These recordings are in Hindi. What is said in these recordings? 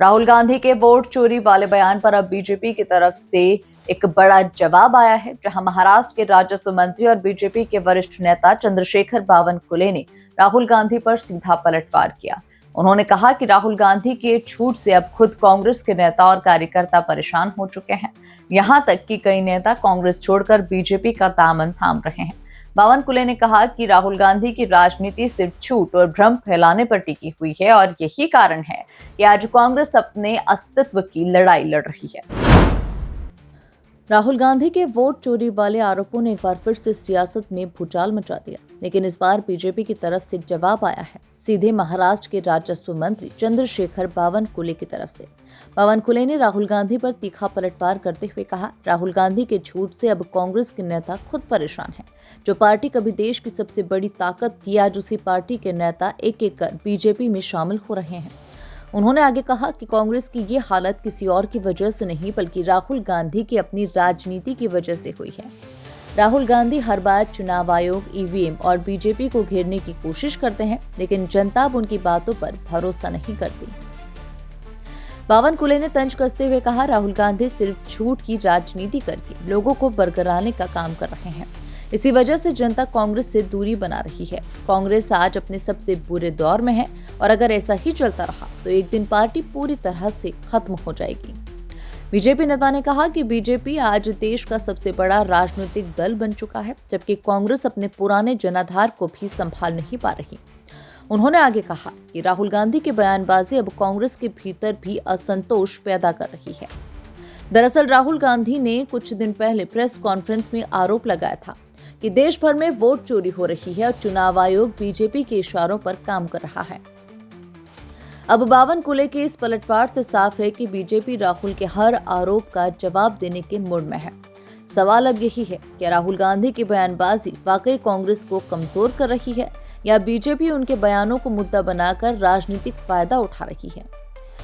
राहुल गांधी के वोट चोरी वाले बयान पर अब बीजेपी की तरफ से एक बड़ा जवाब आया है, जहां महाराष्ट्र के राजस्व मंत्री और बीजेपी के वरिष्ठ नेता चंद्रशेखर बावनकुले ने राहुल गांधी पर सीधा पलटवार किया। उन्होंने कहा कि राहुल गांधी के झूठ से अब खुद कांग्रेस के नेता और कार्यकर्ता परेशान हो चुके हैं। यहां तक कि कई नेता कांग्रेस छोड़कर बीजेपी का दामन थाम रहे हैं। बावनकुले ने कहा कि राहुल गांधी की राजनीति सिर्फ झूठ और भ्रम फैलाने पर टिकी हुई है और यही कारण है कि आज कांग्रेस अपने अस्तित्व की लड़ाई लड़ रही है। राहुल गांधी के वोट चोरी वाले आरोपों ने एक बार फिर से सियासत में भूचाल मचा दिया, लेकिन इस बार बीजेपी की तरफ से जवाब आया है, सीधे महाराष्ट्र के राजस्व मंत्री चंद्रशेखर बावनकुले की तरफ से। बावनकुले ने राहुल गांधी पर तीखा पलटवार करते हुए कहा, राहुल गांधी के झूठ से अब कांग्रेस के नेता खुद परेशान हैं। जो पार्टी कभी देश की सबसे बड़ी ताकत थी, आज उसी पार्टी के नेता एक एक कर बीजेपी में शामिल हो रहे हैं। उन्होंने आगे कहा कि कांग्रेस की ये हालत किसी और की वजह से नहीं, बल्कि राहुल गांधी की अपनी राजनीति की वजह से हुई है। राहुल गांधी हर बार चुनाव आयोग, ईवीएम और बीजेपी को घेरने की कोशिश करते हैं, लेकिन जनता अब उनकी बातों पर भरोसा नहीं करती। बावनकुले ने तंज कसते हुए कहा, राहुल गांधी सिर्फ झूठ की राजनीति करके लोगों को बरगलाने का काम कर रहे हैं। इसी वजह से जनता कांग्रेस से दूरी बना रही है। कांग्रेस आज अपने सबसे बुरे दौर में है और अगर ऐसा ही चलता रहा तो एक दिन पार्टी पूरी तरह से खत्म हो जाएगी। बीजेपी नेता ने कहा कि बीजेपी आज देश का सबसे बड़ा राजनीतिक दल बन चुका है, जबकि कांग्रेस अपने पुराने जनाधार को भी संभाल नहीं पा रही। उन्होंने आगे कहा कि राहुल गांधी की बयानबाजी अब कांग्रेस के भीतर भी असंतोष पैदा कर रही है। दरअसल राहुल गांधी ने कुछ दिन पहले प्रेस कॉन्फ्रेंस में आरोप लगाया था कि देश भर में वोट चोरी हो रही है और चुनाव आयोग बीजेपी के इशारों पर काम कर रहा है। अब बावनकुले के इस पलटवार से साफ है कि बीजेपी राहुल के हर आरोप का जवाब देने के मूड में है। सवाल अब यही है कि राहुल गांधी की बयानबाजी वाकई कांग्रेस को कमजोर कर रही है या बीजेपी उनके बयानों को मुद्दा बनाकर राजनीतिक फायदा उठा रही है।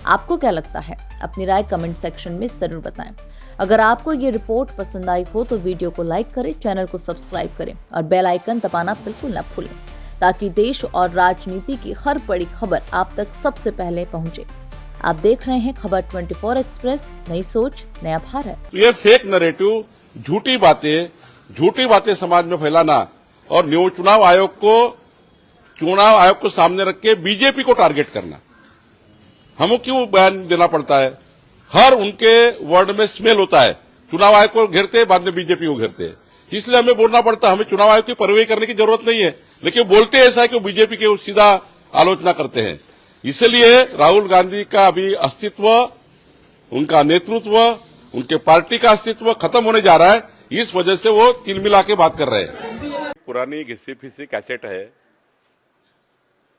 आपको क्या लगता है? अपनी राय कमेंट सेक्शन में जरूर बताएं। अगर आपको ये रिपोर्ट पसंद आई हो तो वीडियो को लाइक करें, चैनल को सब्सक्राइब करें और बेल आइकन दबाना बिल्कुल न भूलें, ताकि देश और राजनीति की हर बड़ी खबर आप तक सबसे पहले पहुंचे। आप देख रहे हैं खबर 24 एक्सप्रेस, नई सोच नया भारत। ये फेक नैरेटिव, झूठी बातें समाज में फैलाना और चुनाव आयोग को सामने रख के बीजेपी को टारगेट करना, हमें क्यों बयान देना पड़ता है? हर उनके वर्ड में स्मेल होता है। चुनाव आयोग को घेरते हैं, बाद में बीजेपी को घेरते हैं, इसलिए हमें बोलना पड़ता है। हमें चुनाव आयोग की पैरवी करने की जरूरत नहीं है, लेकिन बोलते ऐसा है कि बीजेपी के सीधा आलोचना करते हैं। इसलिए राहुल गांधी का अभी अस्तित्व, उनका नेतृत्व, उनके पार्टी का अस्तित्व खत्म होने जा रहा है। इस वजह से वो तिलमिला के बात कर रहे हैं। पुरानी घिसी फिसी कैसेट है।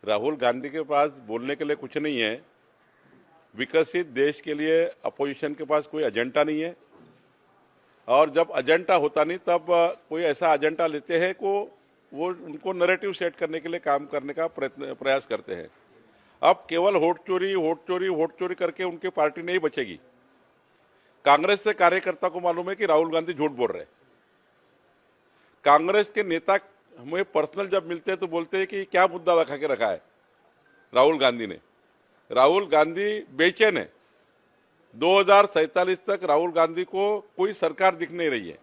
राहुल गांधी के पास बोलने के लिए कुछ नहीं है। विकसित देश के लिए अपोजिशन के पास कोई एजेंडा नहीं है, और जब एजेंडा होता नहीं तब कोई ऐसा एजेंडा लेते हैं को वो उनको नैरेटिव सेट करने के लिए काम करने का प्रयास करते हैं। अब केवल वोट चोरी करके उनकी पार्टी नहीं बचेगी। कांग्रेस से कार्यकर्ता को मालूम है कि राहुल गांधी झूठ बोल रहे हैं। कांग्रेस के नेता हमें पर्सनल जब मिलते हैं तो बोलते हैं कि क्या मुद्दा रखा है राहुल गांधी ने। राहुल गांधी बेचैन है। 2047 तक राहुल गांधी को कोई सरकार दिख नहीं रही है।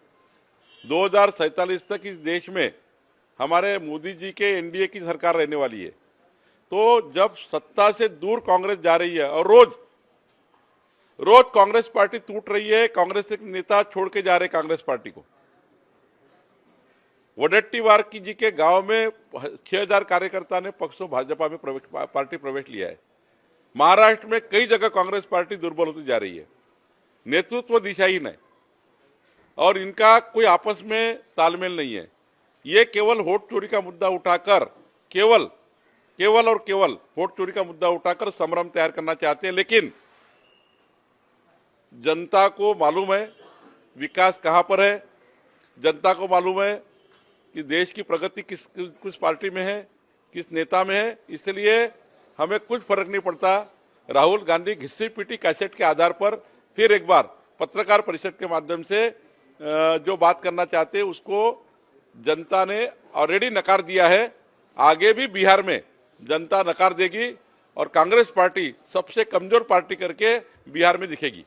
2047 तक इस देश में हमारे मोदी जी के एनडीए की सरकार रहने वाली है। तो जब सत्ता से दूर कांग्रेस जा रही है और रोज कांग्रेस पार्टी टूट रही है, कांग्रेस के नेता छोड़ के जा रहे कांग्रेस पार्टी को। वडेट्टीवार की जी के गांव में 6000 कार्यकर्ता ने पक्षों भाजपा में पार्टी प्रवेश लिया है। महाराष्ट्र में कई जगह कांग्रेस पार्टी दुर्बल होती जा रही है। नेतृत्व दिशाहीन है और इनका कोई आपस में तालमेल नहीं है। ये केवल वोट चोरी का मुद्दा उठाकर केवल वोट चोरी का मुद्दा उठाकर संभ्रम तैयार करना चाहते हैं। लेकिन जनता को मालूम है विकास कहां पर है। जनता को मालूम है कि देश की प्रगति किस पार्टी में है, किस नेता में है। इसलिए हमें कुछ फर्क नहीं पड़ता। राहुल गांधी घिस्सी पीटी कैसेट के आधार पर फिर एक बार पत्रकार परिषद के माध्यम से जो बात करना चाहते हैं उसको जनता ने ऑलरेडी नकार दिया है। आगे भी बिहार में जनता नकार देगी और कांग्रेस पार्टी सबसे कमजोर पार्टी करके बिहार में दिखेगी।